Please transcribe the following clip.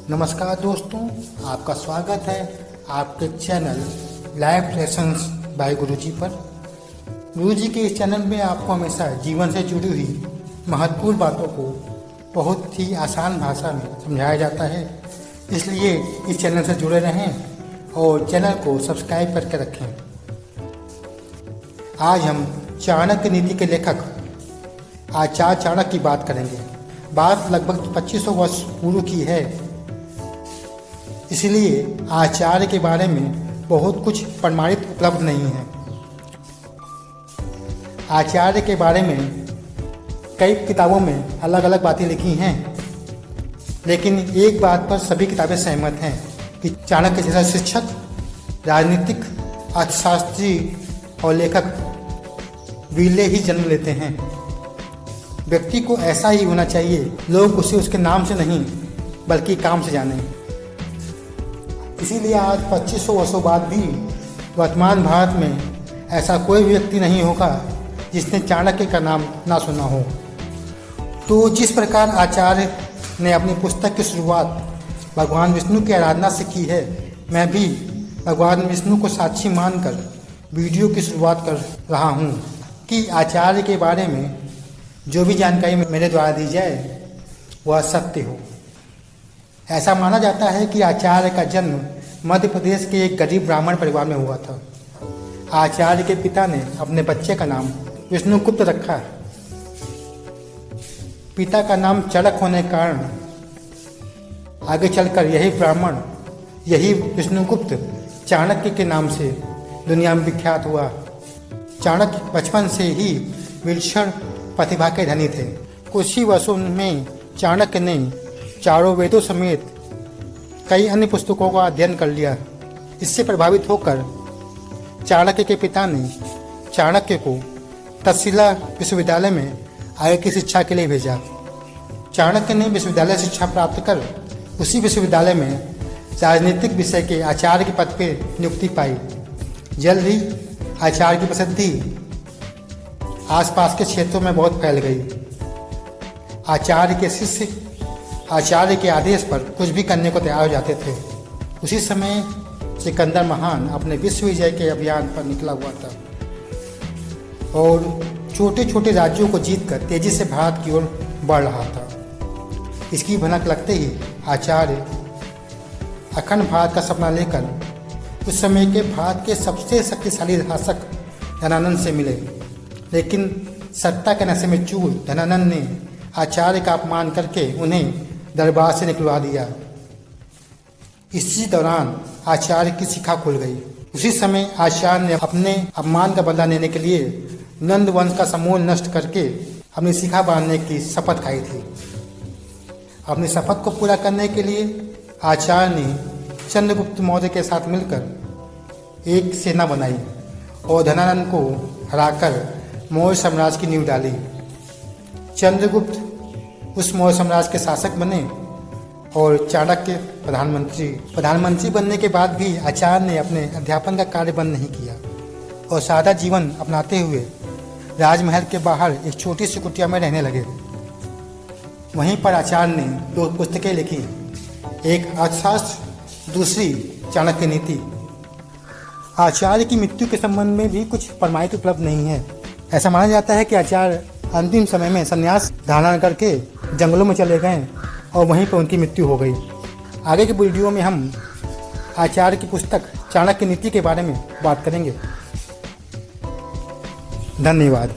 नमस्कार दोस्तों, आपका स्वागत है आपके चैनल लाइफ लेसन्स बाय गुरुजी पर। गुरुजी के इस चैनल में आपको हमेशा जीवन से जुड़ी हुई महत्वपूर्ण बातों को बहुत ही आसान भाषा में समझाया जाता है, इसलिए इस चैनल से जुड़े रहें और चैनल को सब्सक्राइब करके रखें। आज हम चाणक्य नीति के लेखक आचार्य चाणक्य की बात करेंगे। बात लगभग 2500 वर्ष पूर्व की है, इसलिए आचार्य के बारे में बहुत कुछ प्रमाणित उपलब्ध नहीं है। आचार्य के बारे में कई किताबों में अलग अलग बातें लिखी हैं, लेकिन एक बात पर सभी किताबें सहमत हैं कि चाणक्य जैसा शिक्षक, राजनीतिक, अर्थशास्त्री और लेखक विरले ही जन्म लेते हैं। व्यक्ति को ऐसा ही होना चाहिए, लोग उसे उसके नाम से नहीं बल्कि काम से जानें। इसीलिए आज 2500 वर्षों बाद भी वर्तमान भारत में ऐसा कोई व्यक्ति नहीं होगा जिसने चाणक्य का नाम ना सुना हो। तो जिस प्रकार आचार्य ने अपनी पुस्तक की शुरुआत भगवान विष्णु की आराधना से की है, मैं भी भगवान विष्णु को साक्षी मानकर वीडियो की शुरुआत कर रहा हूँ कि आचार्य के बारे में जो भी जानकारी मेरे द्वारा दी जाए वह सत्य हो। ऐसा माना जाता है कि आचार्य का जन्म मध्य प्रदेश के एक गरीब ब्राह्मण परिवार में हुआ था। आचार्य के पिता ने अपने बच्चे का नाम विष्णुगुप्त रखा। पिता का नाम चड़क होने के कारण आगे चलकर यही विष्णुगुप्त चाणक्य के नाम से दुनिया में विख्यात हुआ। चाणक्य बचपन से ही विलक्षण प्रतिभा के धनी थे। कुछ ही वर्षों में चाणक्य ने चारों वेदों समेत कई अन्य पुस्तकों का अध्ययन कर लिया। इससे प्रभावित होकर चाणक्य के पिता ने चाणक्य को तक्षशिला विश्वविद्यालय में आगे की शिक्षा के लिए भेजा। चाणक्य ने विश्वविद्यालय शिक्षा प्राप्त कर उसी विश्वविद्यालय में राजनीतिक विषय के आचार्य के पद पर नियुक्ति पाई। जल्द ही आचार्य की प्रसिद्धि आसपास के क्षेत्रों में बहुत फैल गई। आचार्य के शिष्य आचार्य के आदेश पर कुछ भी करने को तैयार हो जाते थे। उसी समय सिकंदर महान अपने विश्व विजय के अभियान पर निकला हुआ था और छोटे छोटे राज्यों को जीतकर तेजी से भारत की ओर बढ़ रहा था। इसकी भनक लगते ही आचार्य अखंड भारत का सपना लेकर उस समय के भारत के सबसे शक्तिशाली शासक धनानंद से मिले, लेकिन सत्ता के नशे में चूर धनानंद ने आचार्य का अपमान करके उन्हें दरबार से निकलवा दिया। इसी दौरान आचार्य की शिखा खुल गई। उसी समय आचार्य ने अपने अपमान का बदला लेने के लिए नंद वंश का समूह नष्ट करके अपनी शिखा बांधने की शपथ खाई थी। अपनी शपथ को पूरा करने के लिए आचार्य ने चंद्रगुप्त मौर्य के साथ मिलकर एक सेना बनाई और धनानंद को हराकर मौर्य साम्राज्य की नींव डाली। चंद्रगुप्त उस मौर्य साम्राज्य के शासक बने और चाणक्य प्रधानमंत्री बनने के बाद भी आचार्य ने अपने अध्यापन का कार्य बंद नहीं किया और सादा जीवन अपनाते हुए राजमहल के बाहर एक छोटी सी कुटिया में रहने लगे। वहीं पर आचार्य ने 2 पुस्तकें लिखी, एक अर्थशास्त्र, दूसरी चाणक्य नीति। आचार्य की मृत्यु के संबंध में भी कुछ प्रमाणित उपलब्ध नहीं है। ऐसा माना जाता है कि आचार्य अंतिम समय में संन्यास धारण करके जंगलों में चले गए और वहीं पर उनकी मृत्यु हो गई। आगे के वीडियो में हम आचार्य की पुस्तक चाणक्य नीति के बारे में बात करेंगे। धन्यवाद।